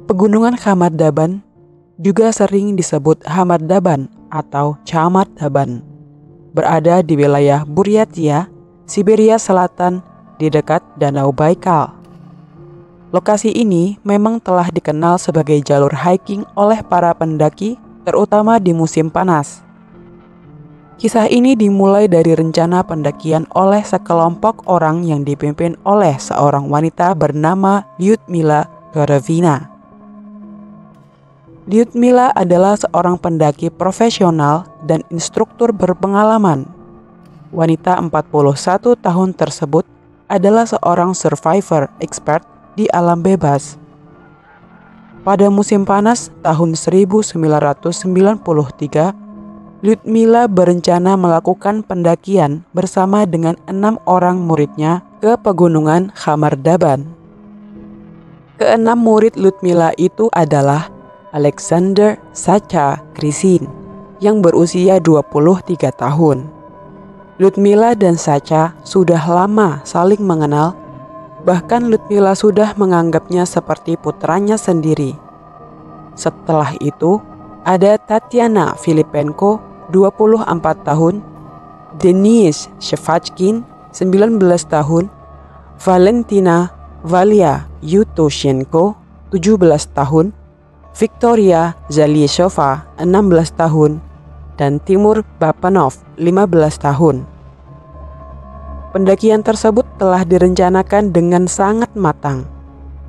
Pegunungan Khamar Daban juga sering disebut Hamar Daban atau Chamar Daban, berada di wilayah Buryatia, Siberia Selatan di dekat Danau Baikal. Lokasi ini memang telah dikenal sebagai jalur hiking oleh para pendaki, terutama di musim panas. Kisah ini dimulai dari rencana pendakian oleh sekelompok orang yang dipimpin oleh seorang wanita bernama Lyudmila Gorovina. Lyudmila adalah seorang pendaki profesional dan instruktur berpengalaman. Wanita 41 tahun tersebut adalah seorang survivor expert di alam bebas. Pada musim panas tahun 1993, Lyudmila berencana melakukan pendakian bersama dengan 6 orang muridnya ke pegunungan Khamar Daban. Keenam murid Lyudmila itu adalah Alexander Sacha Krisin yang berusia 23 tahun. Lyudmila dan Sacha sudah lama saling mengenal, bahkan Lyudmila sudah menganggapnya seperti putranya sendiri. Setelah itu, ada Tatiana Filipenko, 24 tahun, Denis Shevachkin, 19 tahun, Valentina Valia Yutoshenko, 17 tahun, Victoria Zalieshova, 16 tahun, dan Timur Bapanov, 15 tahun. Pendakian tersebut telah direncanakan dengan sangat matang.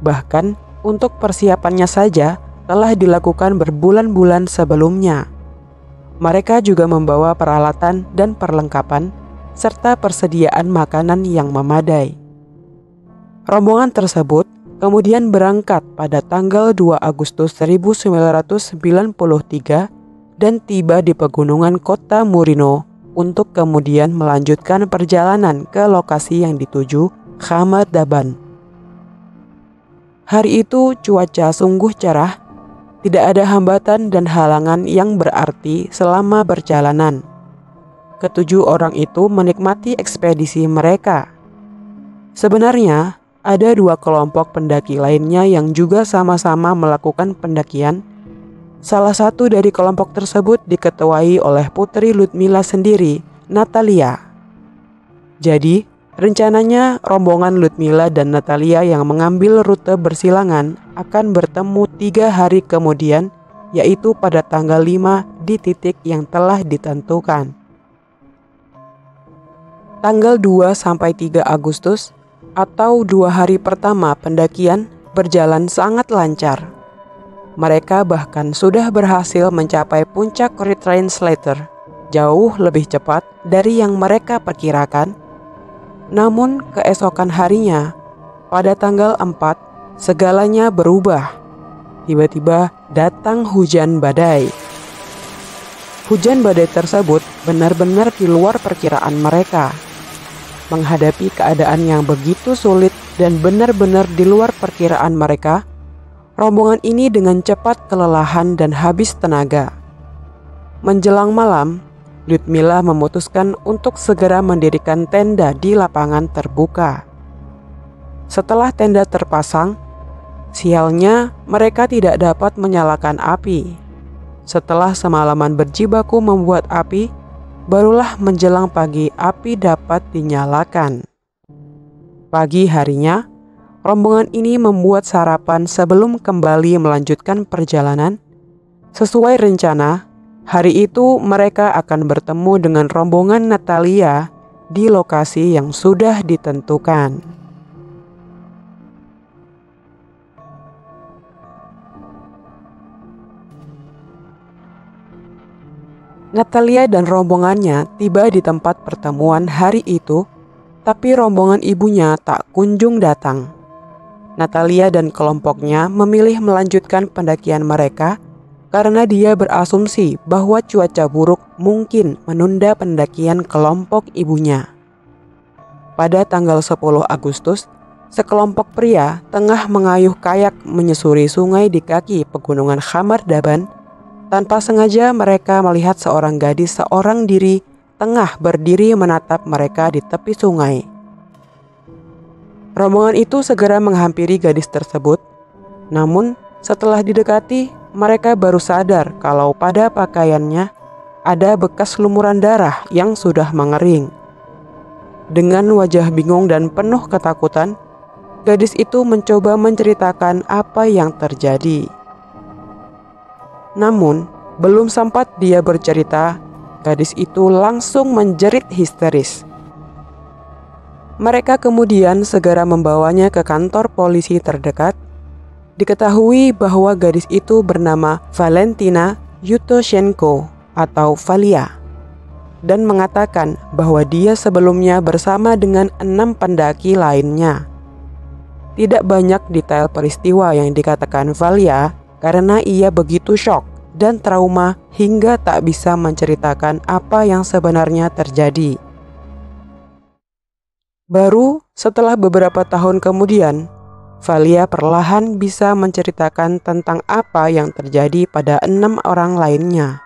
Bahkan untuk persiapannya saja telah dilakukan berbulan-bulan sebelumnya. Mereka juga membawa peralatan dan perlengkapan serta persediaan makanan yang memadai. Rombongan tersebut kemudian berangkat pada tanggal 2 Agustus 1993 dan tiba di pegunungan kota Murino untuk kemudian melanjutkan perjalanan ke lokasi yang dituju, Khamar Daban. Hari itu cuaca sungguh cerah, tidak ada hambatan dan halangan yang berarti selama perjalanan. Ketujuh orang itu menikmati ekspedisi mereka. Sebenarnya, ada 2 kelompok pendaki lainnya yang juga sama-sama melakukan pendakian. Salah satu dari kelompok tersebut diketuai oleh putri Lyudmila sendiri, Natalia. Jadi, rencananya rombongan Lyudmila dan Natalia yang mengambil rute bersilangan akan bertemu 3 hari kemudian, yaitu pada tanggal 5 di titik yang telah ditentukan. Tanggal 2-3 Agustus atau 2 hari pertama pendakian berjalan sangat lancar. Mereka bahkan sudah berhasil mencapai puncak Retreat Slater jauh lebih cepat dari yang mereka perkirakan. Namun keesokan harinya, pada tanggal 4, segalanya berubah. Tiba-tiba datang hujan badai. Hujan badai tersebut benar-benar di luar perkiraan mereka. Menghadapi keadaan yang begitu sulit dan benar-benar di luar perkiraan mereka, rombongan ini dengan cepat kelelahan dan habis tenaga. Menjelang malam, Lyudmila memutuskan untuk segera mendirikan tenda di lapangan terbuka. Setelah tenda terpasang, sialnya mereka tidak dapat menyalakan api. Setelah semalaman berjibaku membuat api, barulah menjelang pagi api dapat dinyalakan. Pagi harinya, rombongan ini membuat sarapan sebelum kembali melanjutkan perjalanan. Sesuai rencana, hari itu mereka akan bertemu dengan rombongan Natalia di lokasi yang sudah ditentukan. Natalia dan rombongannya tiba di tempat pertemuan hari itu, tapi rombongan ibunya tak kunjung datang. Natalia dan kelompoknya memilih melanjutkan pendakian mereka karena dia berasumsi bahwa cuaca buruk mungkin menunda pendakian kelompok ibunya. Pada tanggal 10 Agustus, sekelompok pria tengah mengayuh kayak menyusuri sungai di kaki pegunungan Khamar Daban. Tanpa sengaja mereka melihat seorang gadis seorang diri tengah berdiri menatap mereka di tepi sungai. Rombongan itu segera menghampiri gadis tersebut. Namun Setelah didekati, mereka baru sadar kalau pada pakaiannya ada bekas lumuran darah yang sudah mengering. Dengan wajah bingung dan penuh ketakutan, gadis itu mencoba menceritakan apa yang terjadi. Namun, belum sempat dia bercerita, gadis itu langsung menjerit histeris. Mereka kemudian segera membawanya ke kantor polisi terdekat. Diketahui bahwa gadis itu bernama Valentina Yutoshenko atau Valia, dan mengatakan bahwa dia sebelumnya bersama dengan 6 pendaki lainnya. Tidak banyak detail peristiwa yang dikatakan Valia karena ia begitu syok dan trauma hingga tak bisa menceritakan apa yang sebenarnya terjadi. Baru setelah beberapa tahun kemudian, Valia perlahan bisa menceritakan tentang apa yang terjadi pada 6 orang lainnya.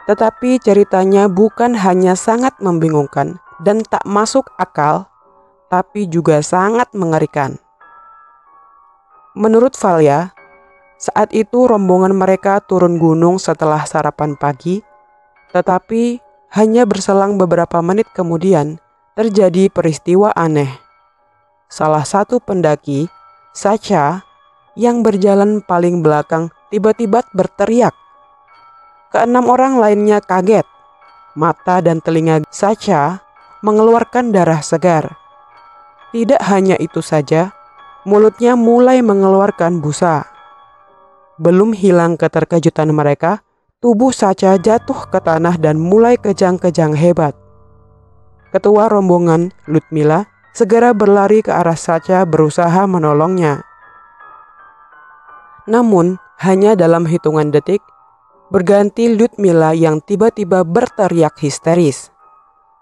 Tetapi ceritanya bukan hanya sangat membingungkan dan tak masuk akal, tapi juga sangat mengerikan. Menurut Valia, saat itu rombongan mereka turun gunung setelah sarapan pagi, tetapi hanya berselang beberapa menit kemudian terjadi peristiwa aneh. Salah satu pendaki, Sacha, yang berjalan paling belakang tiba-tiba berteriak. Keenam orang lainnya kaget. Mata dan telinga Sacha mengeluarkan darah segar. Tidak hanya itu saja, mulutnya mulai mengeluarkan busa. Belum hilang keterkejutan mereka, tubuh Sacha jatuh ke tanah dan mulai kejang-kejang hebat. Ketua rombongan, Ludmila, segera berlari ke arah Sacha berusaha menolongnya. Namun, hanya dalam hitungan detik, berganti Ludmila yang tiba-tiba berteriak histeris.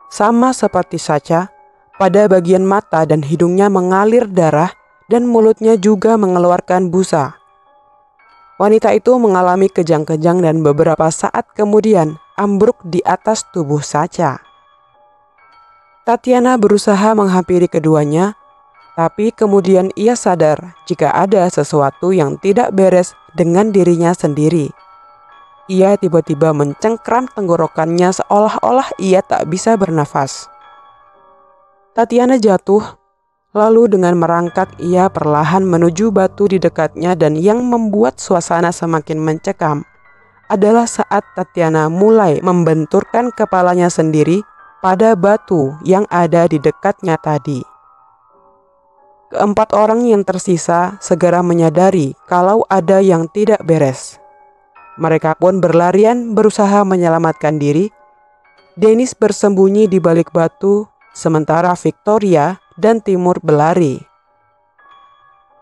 Sama seperti Sacha, pada bagian mata dan hidungnya mengalir darah dan mulutnya juga mengeluarkan busa. Wanita itu mengalami kejang-kejang dan beberapa saat kemudian ambruk di atas tubuh Sacha. Tatiana berusaha menghampiri keduanya, tapi kemudian ia sadar jika ada sesuatu yang tidak beres dengan dirinya sendiri. Ia tiba-tiba mencengkram tenggorokannya seolah-olah ia tak bisa bernafas. Tatiana jatuh, lalu dengan merangkak ia perlahan menuju batu di dekatnya, dan yang membuat suasana semakin mencekam adalah saat Tatiana mulai membenturkan kepalanya sendiri pada batu yang ada di dekatnya tadi. Keempat orang yang tersisa segera menyadari kalau ada yang tidak beres. Mereka pun berlarian berusaha menyelamatkan diri. Dennis bersembunyi di balik batu, sementara Victoria dan Timur berlari.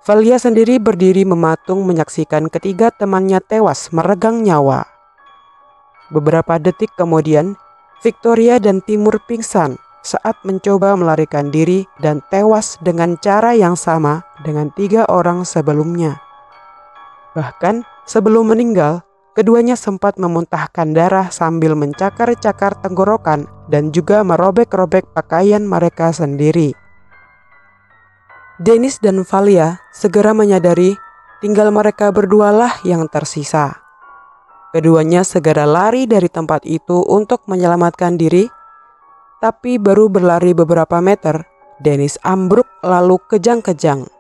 Valia sendiri berdiri mematung menyaksikan ketiga temannya tewas meregang nyawa. Beberapa detik kemudian, Victoria dan Timur pingsan saat mencoba melarikan diri dan tewas dengan cara yang sama dengan 3 orang sebelumnya. Bahkan sebelum meninggal, keduanya sempat memuntahkan darah sambil mencakar-cakar tenggorokan dan juga merobek-robek pakaian mereka sendiri. Dennis dan Valia segera menyadari tinggal mereka berdualah yang tersisa. Keduanya segera lari dari tempat itu untuk menyelamatkan diri, tapi baru berlari beberapa meter, Dennis ambruk lalu kejang-kejang.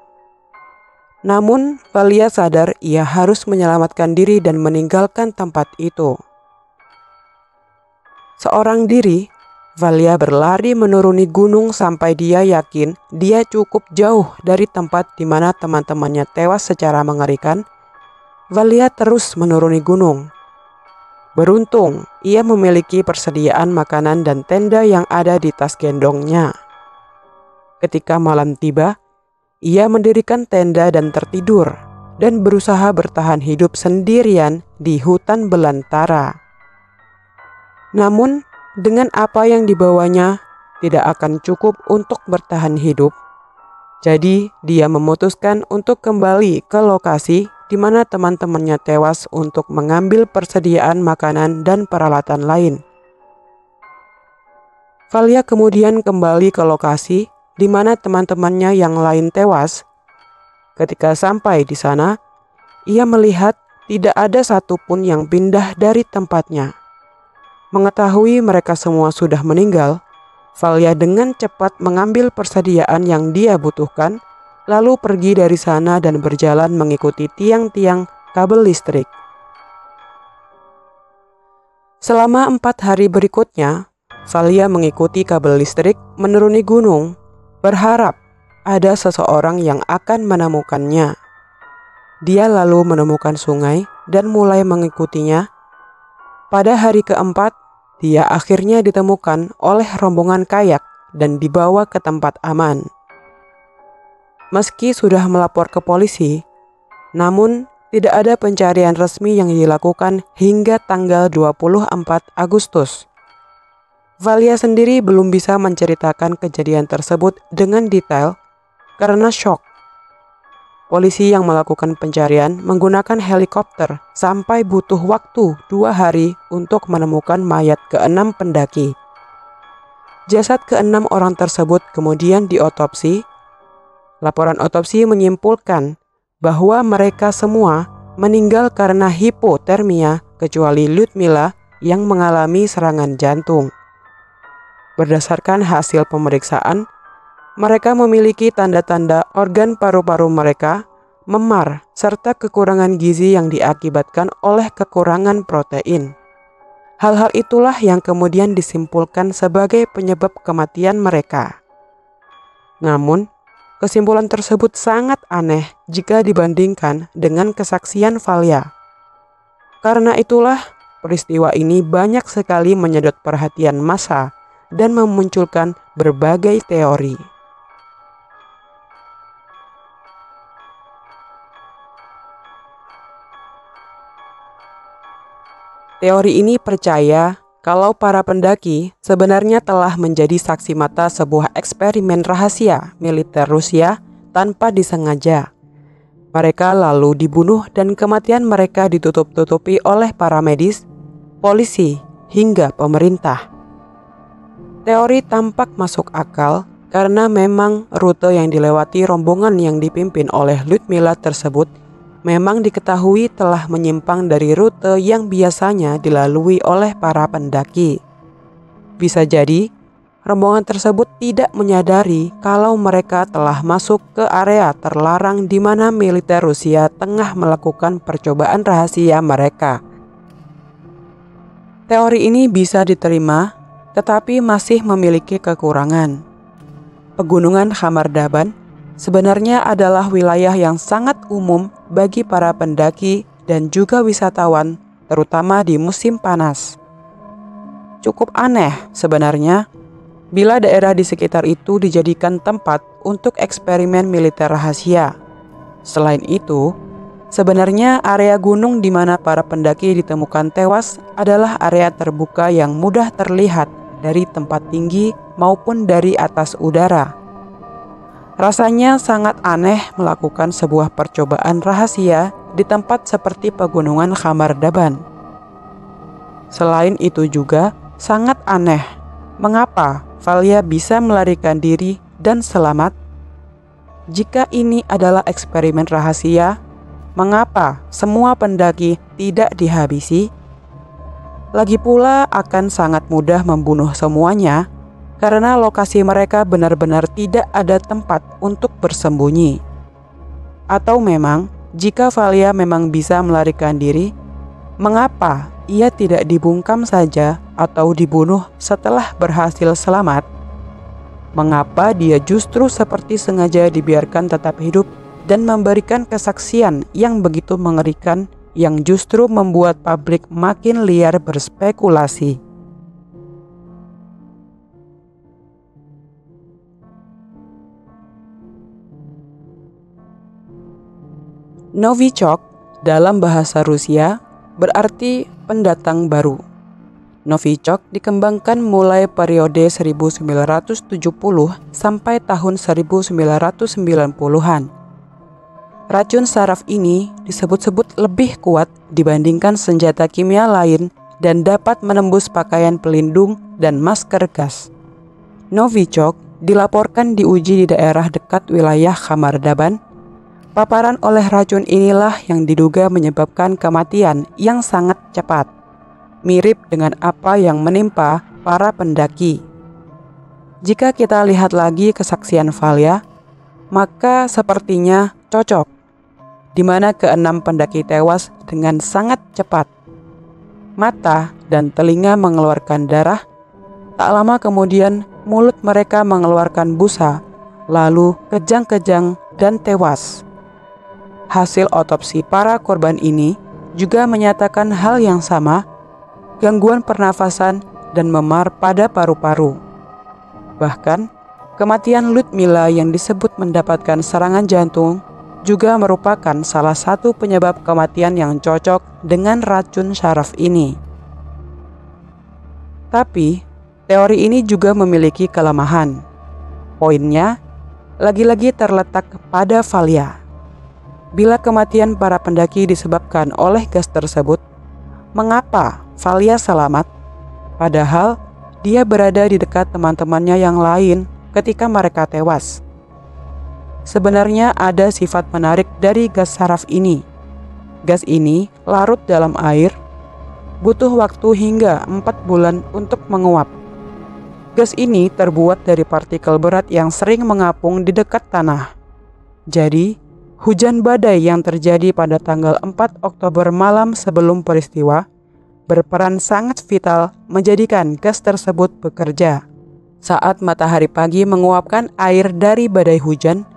Namun, Valia sadar ia harus menyelamatkan diri dan meninggalkan tempat itu. Seorang diri, Valia berlari menuruni gunung sampai dia yakin dia cukup jauh dari tempat di mana teman-temannya tewas secara mengerikan. Valia terus menuruni gunung. Beruntung, ia memiliki persediaan makanan dan tenda yang ada di tas gendongnya. Ketika malam tiba, ia mendirikan tenda dan tertidur, dan berusaha bertahan hidup sendirian di hutan belantara. Namun, dengan apa yang dibawanya, tidak akan cukup untuk bertahan hidup. Jadi, dia memutuskan untuk kembali ke lokasi di mana teman-temannya tewas untuk mengambil persediaan makanan dan peralatan lain. Valia kemudian kembali ke lokasi di mana teman-temannya yang lain tewas. Ketika sampai di sana, ia melihat tidak ada satupun yang pindah dari tempatnya. Mengetahui mereka semua sudah meninggal, Valia dengan cepat mengambil persediaan yang dia butuhkan, lalu pergi dari sana dan berjalan mengikuti tiang-tiang kabel listrik. Selama 4 hari berikutnya, Valia mengikuti kabel listrik menuruni gunung, berharap ada seseorang yang akan menemukannya. Dia lalu menemukan sungai dan mulai mengikutinya. Pada hari keempat, dia akhirnya ditemukan oleh rombongan kayak dan dibawa ke tempat aman. Meski sudah melapor ke polisi, namun tidak ada pencarian resmi yang dilakukan hingga tanggal 24 Agustus. Valia sendiri belum bisa menceritakan kejadian tersebut dengan detail karena syok. Polisi yang melakukan pencarian menggunakan helikopter sampai butuh waktu 2 hari untuk menemukan mayat ke-6 pendaki. Jasad ke-6 orang tersebut kemudian diotopsi. Laporan otopsi menyimpulkan bahwa mereka semua meninggal karena hipotermia kecuali Lyudmila yang mengalami serangan jantung. Berdasarkan hasil pemeriksaan, mereka memiliki tanda-tanda organ paru-paru mereka memar serta kekurangan gizi yang diakibatkan oleh kekurangan protein. Hal-hal itulah yang kemudian disimpulkan sebagai penyebab kematian mereka. Namun, kesimpulan tersebut sangat aneh jika dibandingkan dengan kesaksian Valia. Karena itulah, peristiwa ini banyak sekali menyedot perhatian massa dan memunculkan berbagai teori. Teori ini percaya kalau para pendaki sebenarnya telah menjadi saksi mata sebuah eksperimen rahasia militer Rusia tanpa disengaja. Mereka lalu dibunuh dan kematian mereka ditutup-tutupi oleh para medis, polisi, hingga pemerintah. Teori tampak masuk akal karena memang rute yang dilewati rombongan yang dipimpin oleh Lyudmila tersebut memang diketahui telah menyimpang dari rute yang biasanya dilalui oleh para pendaki. Bisa jadi, rombongan tersebut tidak menyadari kalau mereka telah masuk ke area terlarang di mana militer Rusia tengah melakukan percobaan rahasia mereka. Teori ini bisa diterima, tetapi masih memiliki kekurangan. Pegunungan Khamardaban sebenarnya adalah wilayah yang sangat umum bagi para pendaki dan juga wisatawan, terutama di musim panas. Cukup aneh sebenarnya bila daerah di sekitar itu dijadikan tempat untuk eksperimen militer rahasia. Selain itu, sebenarnya area gunung di mana para pendaki ditemukan tewas adalah area terbuka yang mudah terlihat dari tempat tinggi maupun dari atas udara. Rasanya sangat aneh melakukan sebuah percobaan rahasia di tempat seperti pegunungan Khamardaban. Selain itu juga sangat aneh mengapa Valia bisa melarikan diri dan selamat. Jika ini adalah eksperimen rahasia, mengapa semua pendaki tidak dihabisi? Lagi pula akan sangat mudah membunuh semuanya karena lokasi mereka benar-benar tidak ada tempat untuk bersembunyi. Atau memang jika Valia memang bisa melarikan diri, mengapa ia tidak dibungkam saja atau dibunuh setelah berhasil selamat? Mengapa dia justru seperti sengaja dibiarkan tetap hidup dan memberikan kesaksian yang begitu mengerikan yang justru membuat publik makin liar berspekulasi? Novichok dalam bahasa Rusia berarti pendatang baru. Novichok dikembangkan mulai periode 1970 sampai tahun 1990-an. Racun saraf ini disebut-sebut lebih kuat dibandingkan senjata kimia lain dan dapat menembus pakaian pelindung dan masker gas. Novichok dilaporkan diuji di daerah dekat wilayah Khamardaban. Paparan oleh racun inilah yang diduga menyebabkan kematian yang sangat cepat, mirip dengan apa yang menimpa para pendaki. Jika kita lihat lagi kesaksian Valia, maka sepertinya cocok, di mana keenam pendaki tewas dengan sangat cepat. Mata dan telinga mengeluarkan darah. Tak lama kemudian mulut mereka mengeluarkan busa, lalu kejang-kejang dan tewas. Hasil otopsi para korban ini juga menyatakan hal yang sama, gangguan pernafasan dan memar pada paru-paru. Bahkan, kematian Ludmila yang disebut mendapatkan serangan jantung juga merupakan salah satu penyebab kematian yang cocok dengan racun syaraf ini. Tapi, teori ini juga memiliki kelemahan. Poinnya, lagi-lagi terletak pada Valia. Bila kematian para pendaki disebabkan oleh gas tersebut, mengapa Valia selamat? Padahal dia berada di dekat teman-temannya yang lain ketika mereka tewas. Sebenarnya ada sifat menarik dari gas syaraf ini. Gas ini larut dalam air, butuh waktu hingga 4 bulan untuk menguap. Gas ini terbuat dari partikel berat yang sering mengapung di dekat tanah. Jadi, hujan badai yang terjadi pada tanggal 4 Oktober malam sebelum peristiwa berperan sangat vital menjadikan gas tersebut bekerja. Saat matahari pagi menguapkan air dari badai hujan,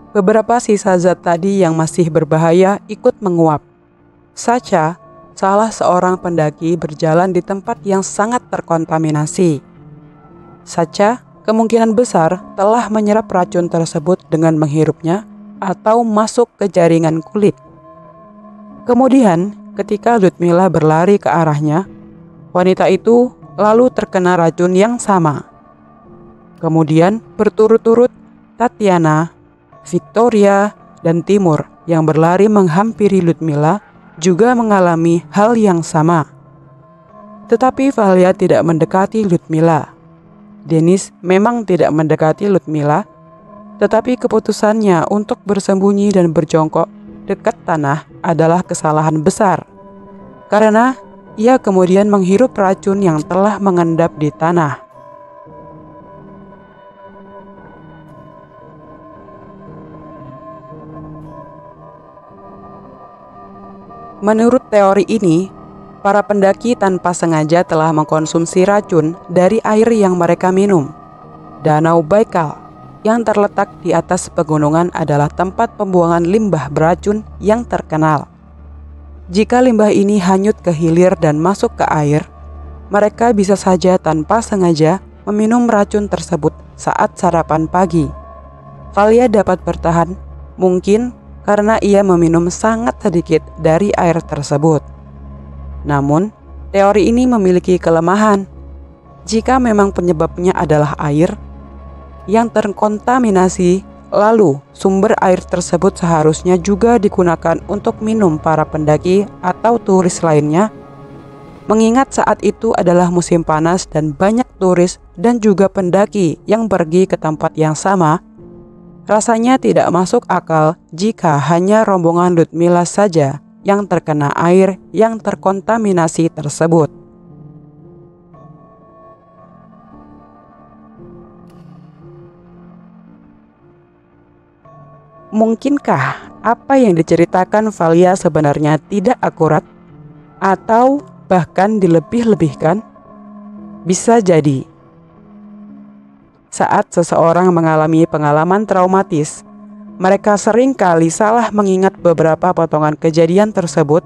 beberapa sisa zat tadi yang masih berbahaya ikut menguap. Sacha, salah seorang pendaki, berjalan di tempat yang sangat terkontaminasi. Sacha kemungkinan besar telah menyerap racun tersebut dengan menghirupnya atau masuk ke jaringan kulit. Kemudian, ketika Ludmila berlari ke arahnya, wanita itu lalu terkena racun yang sama. Kemudian berturut-turut Tatiana, Victoria, dan Timur yang berlari menghampiri Ludmila juga mengalami hal yang sama. Tetapi Valia tidak mendekati Ludmila. Denis memang tidak mendekati Ludmila, tetapi keputusannya untuk bersembunyi dan berjongkok dekat tanah adalah kesalahan besar, karena ia kemudian menghirup racun yang telah mengendap di tanah. Menurut teori ini, para pendaki tanpa sengaja telah mengkonsumsi racun dari air yang mereka minum. Danau Baikal yang terletak di atas pegunungan adalah tempat pembuangan limbah beracun yang terkenal. Jika limbah ini hanyut ke hilir dan masuk ke air, mereka bisa saja tanpa sengaja meminum racun tersebut saat sarapan pagi. Valia dapat bertahan, mungkin karena ia meminum sangat sedikit dari air tersebut. Namun, teori ini memiliki kelemahan. Jika memang penyebabnya adalah air yang terkontaminasi, lalu sumber air tersebut seharusnya juga digunakan untuk minum para pendaki atau turis lainnya. Mengingat saat itu adalah musim panas dan banyak turis dan juga pendaki yang pergi ke tempat yang sama, rasanya tidak masuk akal jika hanya rombongan Ludmila saja yang terkena air yang terkontaminasi tersebut. Mungkinkah apa yang diceritakan Valia sebenarnya tidak akurat atau bahkan dilebih-lebihkan? Bisa jadi. Saat seseorang mengalami pengalaman traumatis, mereka sering kali salah mengingat beberapa potongan kejadian tersebut,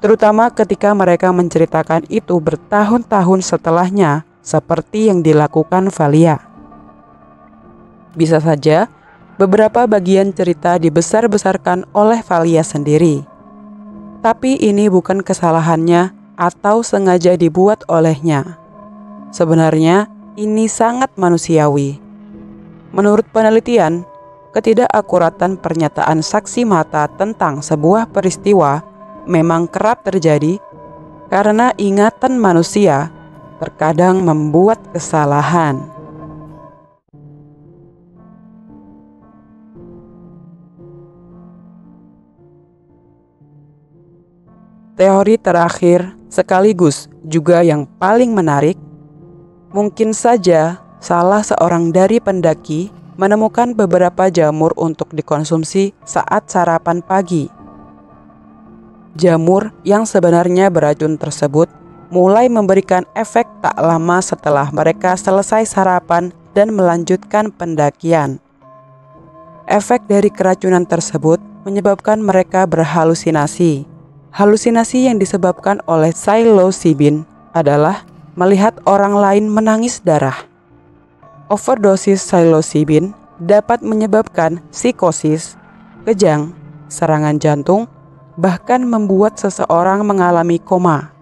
terutama ketika mereka menceritakan itu bertahun-tahun setelahnya, seperti yang dilakukan Valia. Bisa saja beberapa bagian cerita dibesar-besarkan oleh Valia sendiri. Tapi ini bukan kesalahannya atau sengaja dibuat olehnya. Sebenarnya ini sangat manusiawi. Menurut penelitian, ketidakakuratan pernyataan saksi mata tentang sebuah peristiwa memang kerap terjadi karena ingatan manusia terkadang membuat kesalahan. Teori terakhir sekaligus juga yang paling menarik, mungkin saja salah seorang dari pendaki menemukan beberapa jamur untuk dikonsumsi saat sarapan pagi. Jamur yang sebenarnya beracun tersebut mulai memberikan efek tak lama setelah mereka selesai sarapan dan melanjutkan pendakian. Efek dari keracunan tersebut menyebabkan mereka berhalusinasi. Halusinasi yang disebabkan oleh psilocybin adalah melihat orang lain menangis darah. Overdosis psilocybin dapat menyebabkan psikosis, kejang, serangan jantung, bahkan membuat seseorang mengalami koma.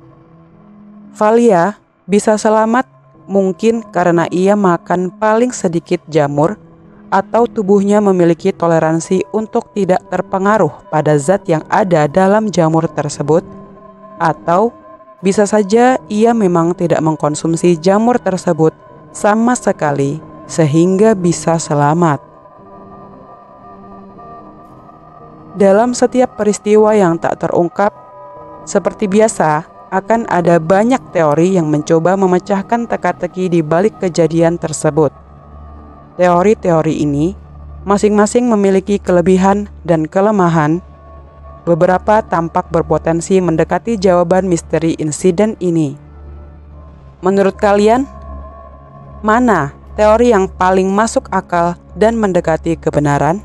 Valia bisa selamat mungkin karena ia makan paling sedikit jamur atau tubuhnya memiliki toleransi untuk tidak terpengaruh pada zat yang ada dalam jamur tersebut, atau bisa saja ia memang tidak mengkonsumsi jamur tersebut sama sekali sehingga bisa selamat. Dalam setiap peristiwa yang tak terungkap, seperti biasa, akan ada banyak teori yang mencoba memecahkan teka-teki di balik kejadian tersebut. Teori-teori ini masing-masing memiliki kelebihan dan kelemahan. Beberapa tampak berpotensi mendekati jawaban misteri insiden ini. Menurut kalian, mana teori yang paling masuk akal dan mendekati kebenaran?